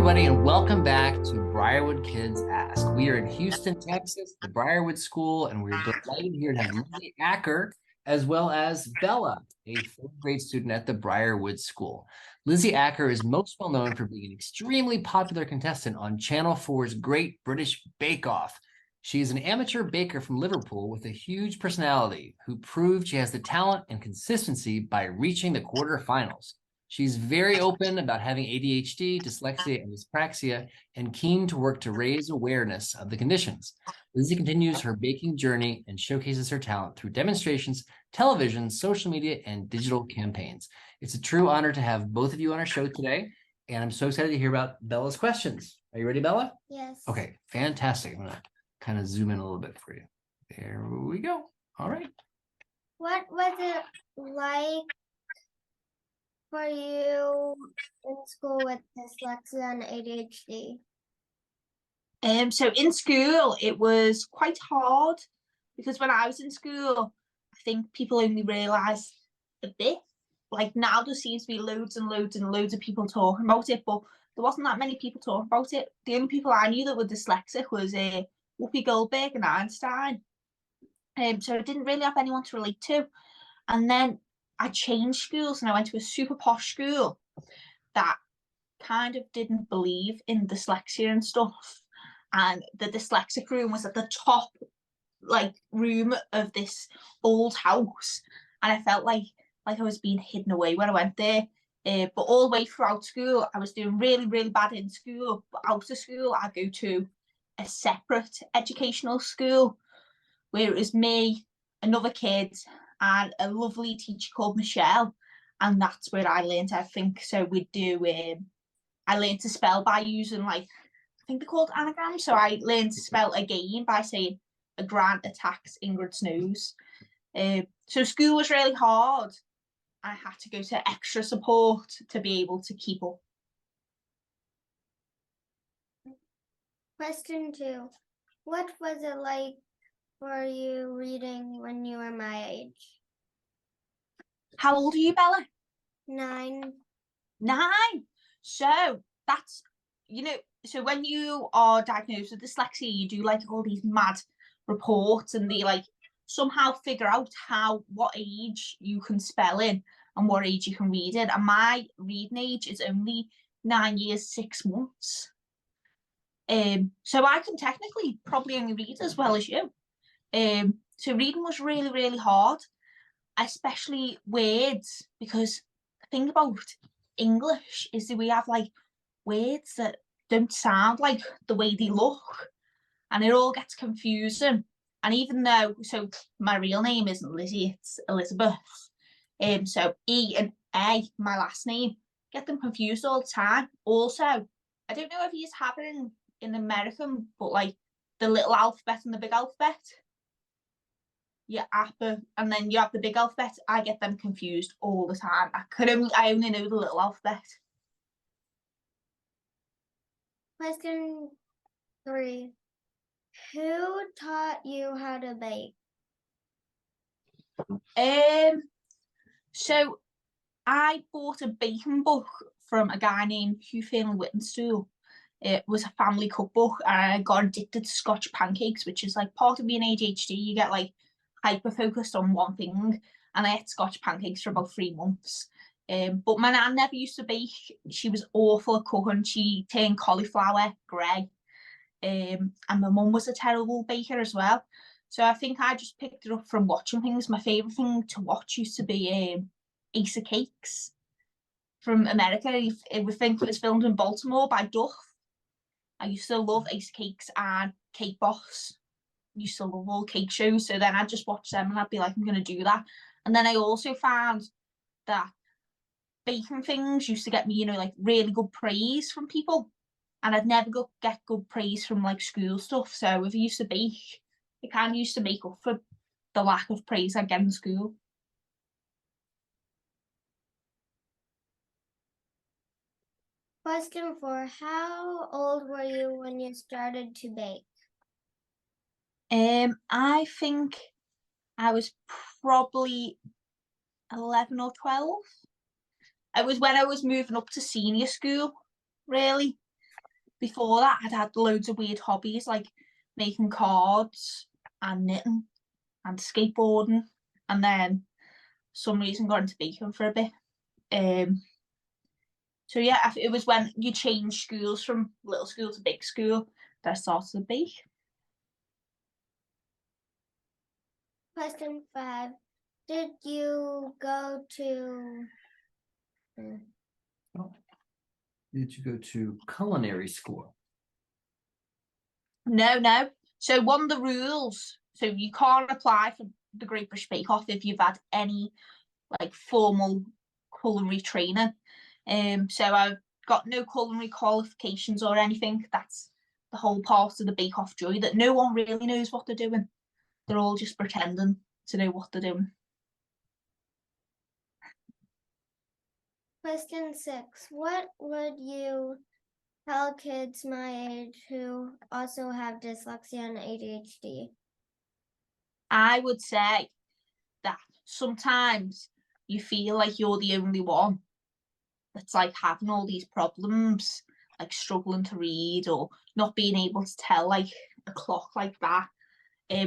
everybody, and welcome back to Briarwood Kids Ask. We are in Houston, Texas, the Briarwood School, and we're delighted here to have Lizzie Acker as well as Bella, a fourth grade student at the Briarwood School. Lizzie Acker is most well known for being an extremely popular contestant on Channel 4's Great British Bake Off. She is an amateur baker from Liverpool with a huge personality who proved she has the talent and consistency by reaching the quarterfinals. She's very open about having ADHD, dyslexia, and dyspraxia, and keen to work to raise awareness of the conditions. Lizzie continues her baking journey and showcases her talent through demonstrations, television, social media, and digital campaigns. It's a true honor to have both of you on our show today, and I'm so excited to hear about Bella's questions. Are you ready, Bella? Yes. Okay, fantastic. I'm gonna kind of zoom in a little bit for you. There we go. All right. What was it like for you in school with dyslexia and ADHD? So in school, it was quite hard because when I was in school, I think people only realise a bit. Like now there seems to be loads and loads and loads of people talking about it, but there wasn't that many people talking about it. The only people I knew that were dyslexic was Whoopi Goldberg and Einstein. So I didn't really have anyone to relate to. And then I changed schools and I went to a super posh school that kind of didn't believe in dyslexia and stuff. And the dyslexic room was at the top room of this old house. And I felt like I was being hidden away when I went there. But all the way throughout school, I was doing really, really bad in school. But out of school, I go to a separate educational school where it was me, another kid, and a lovely teacher called Michelle, and that's where I learned everything. So we'd do I learned to spell by using I think they're called anagrams. So I learned to spell again by saying a grant attacks Ingrid's nose. So school was really hard. I had to go to extra support to be able to keep up. Question 2. What was it like for you reading when you were my age? How old are you, Bella? 9. 9. So that's, so when you are diagnosed with dyslexia, you do all these mad reports and they somehow figure out what age you can spell in and what age you can read in. And my reading age is only 9 years, 6 months. So I can technically probably only read as well as you. So reading was really, really hard, especially words, because the thing about English is that we have words that don't sound like the way they look, and it all gets confusing. And even though, so my real name isn't Lizzie, it's Elizabeth. So E and A, my last name, get them confused all the time. Also, I don't know if you have it in American, but the little alphabet and the big alphabet. Yeah, Acker, and then you have the big alphabet. I get them confused all the time. I only know the little alphabet. Question 3. Who taught you how to bake? So I bought a baking book from a guy named Hugh Whittenstool. It was a family cookbook, and I got addicted to Scotch pancakes, which is part of being ADHD. You get hyper focused on one thing, and I ate Scotch pancakes for about 3 months. But my nan never used to bake. She was awful at cooking. She turned cauliflower grey. And my mum was a terrible baker as well. So I think I just picked it up from watching things. My favourite thing to watch used to be Ace of Cakes from America. I would think it was filmed in Baltimore by Duff. I used to love Ace of Cakes and Cake Boss. I used to love all cake shows. So then I'd just watch them and I'd be like, I'm going to do that. And then I also found that baking things used to get me, really good praise from people. And I'd never get good praise from school stuff. So if I used to bake, it kind of used to make up for the lack of praise I get in school. Question 4. How old were you when you started to bake? I think I was probably 11 or 12. It was when I was moving up to senior school, really. before that, I'd had loads of weird hobbies like making cards and knitting and skateboarding, and then some reason got into baking for a bit. So yeah, it was when you change schools from little school to big school that I started to bake. Question 5. Did you go to Did you go to culinary school? No. So one of the rules, so you can't apply for the Great British Bake Off if you've had any like formal culinary training. So I've got no culinary qualifications or anything. That's the whole part of the Bake Off joy, that no one really knows what they're doing. They're all just pretending to know what they're doing. Question 6. What would you tell kids my age who also have dyslexia and ADHD? I would say that sometimes you feel like you're the only one that's like having all these problems, like struggling to read or not being able to tell like a clock like that.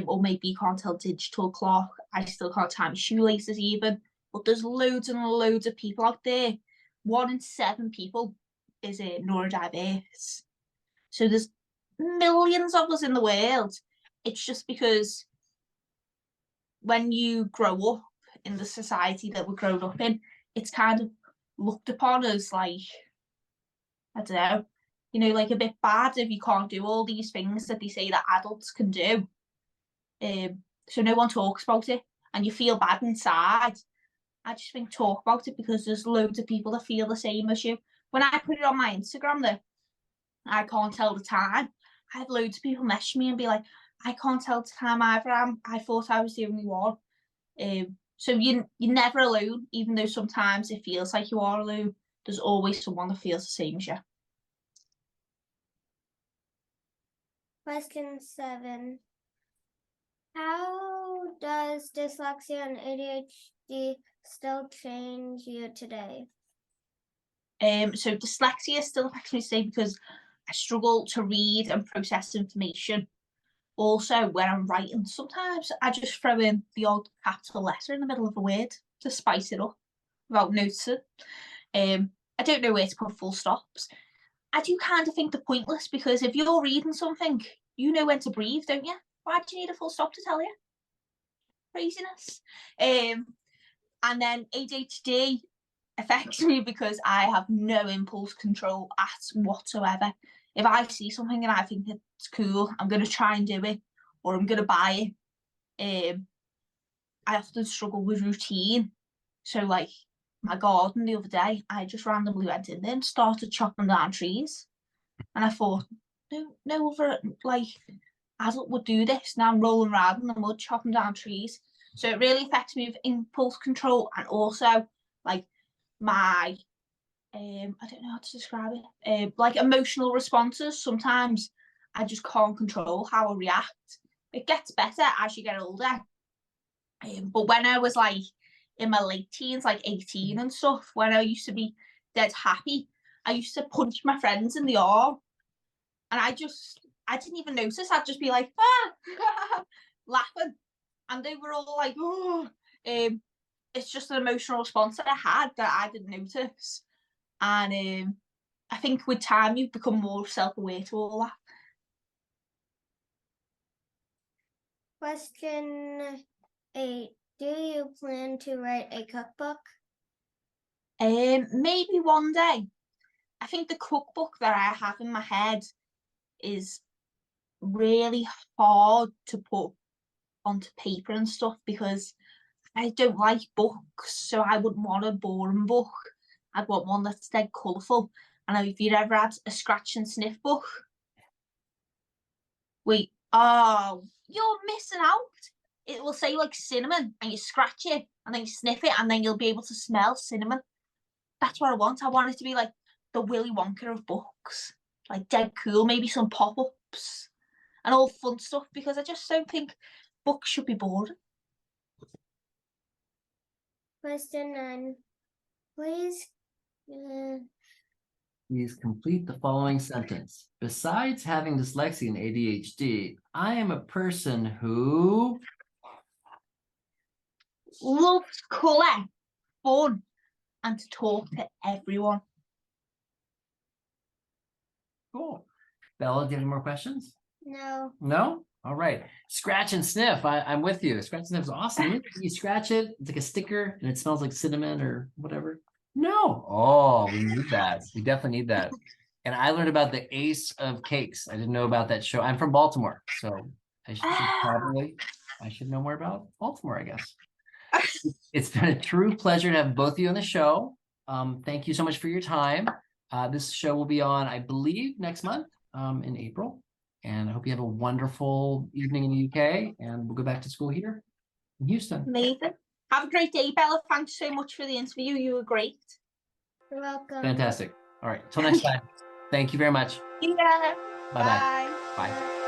Or maybe you can't tell digital clock. I still can't tie my shoelaces even. But there's loads and loads of people out there. 1 in 7 people is neurodiverse. So there's millions of us in the world. It's just because when you grow up in the society that we're grown up in, it's kind of looked upon as like, I don't know, like a bit bad if you can't do all these things that they say that adults can do. So no one talks about it and you feel bad inside. I just think talk about it because there's loads of people that feel the same as you. When I put it on my Instagram that I can't tell the time, I have loads of people message me and be like, I can't tell the time either. I thought I was the only one. So you're never alone, even though sometimes it feels like you are alone. There's always someone that feels the same as you. Question 7. How does dyslexia and ADHD still change you today? So dyslexia still affects me today because I struggle to read and process information. Also, when I'm writing, sometimes I just throw in the odd capital letter in the middle of a word to spice it up without noticing. I don't know where to put full stops. I do kind of think they're pointless because if you're reading something, you know when to breathe, don't you? Why do you need a full stop to tell you? Craziness. And then ADHD affects me because I have no impulse control at whatsoever. If I see something and I think it's cool, I'm going to try and do it, or I'm going to buy it. I often struggle with routine. So like my garden the other day, I just randomly went in there and started chopping down trees. And I thought, no other like adult would do this. Now I'm rolling around in the mud, chopping down trees. So it really affects me with impulse control and also like my I don't know how to describe it. Like emotional responses. Sometimes I just can't control how I react. It gets better as you get older. But when I was like in my late teens, like 18 and stuff, when I used to be dead happy, I used to punch my friends in the arm. And I didn't even notice. I'd just be like, laughing. And they were all like, oh. It's just an emotional response that I had that I didn't notice. And I think with time, you become more self-aware to all that. Question 8. Do you plan to write a cookbook? Maybe one day. I think the cookbook that I have in my head is really hard to put onto paper and stuff because I don't like books, so I wouldn't want a boring book. I'd want one that's dead colourful. And if you'd ever had a scratch and sniff book, wait, oh, you're missing out. It will say like cinnamon, and you scratch it, and then you sniff it, and then you'll be able to smell cinnamon. That's what I want. I want it to be like the Willy Wonka of books, like dead cool, maybe some pop-ups and all fun stuff, because I just don't think books should be boring. Question 9. Please please complete the following sentence. Besides having dyslexia and ADHD, I am a person who... Loves colour, fun, and to talk to everyone. Cool. Bella, do you have any more questions? No. No? All right. Scratch and sniff. I'm with you. Scratch and sniff is awesome. You scratch it, it's like a sticker, and it smells like cinnamon or whatever. No. Oh, we need that. We definitely need that. And I learned about the Ace of Cakes. I didn't know about that show. I'm from Baltimore, so I should know more about Baltimore, I guess. It's been a true pleasure to have both of you on the show. Thank you so much for your time. This show will be on, I believe, next month in April. And I hope you have a wonderful evening in the UK. And we'll go back to school here in Houston. Amazing. Have a great day, Bella. Thanks so much for the interview. You were great. You're welcome. Fantastic. All right. Till next time. Thank you very much. Yeah. Bye-bye. Bye. Bye.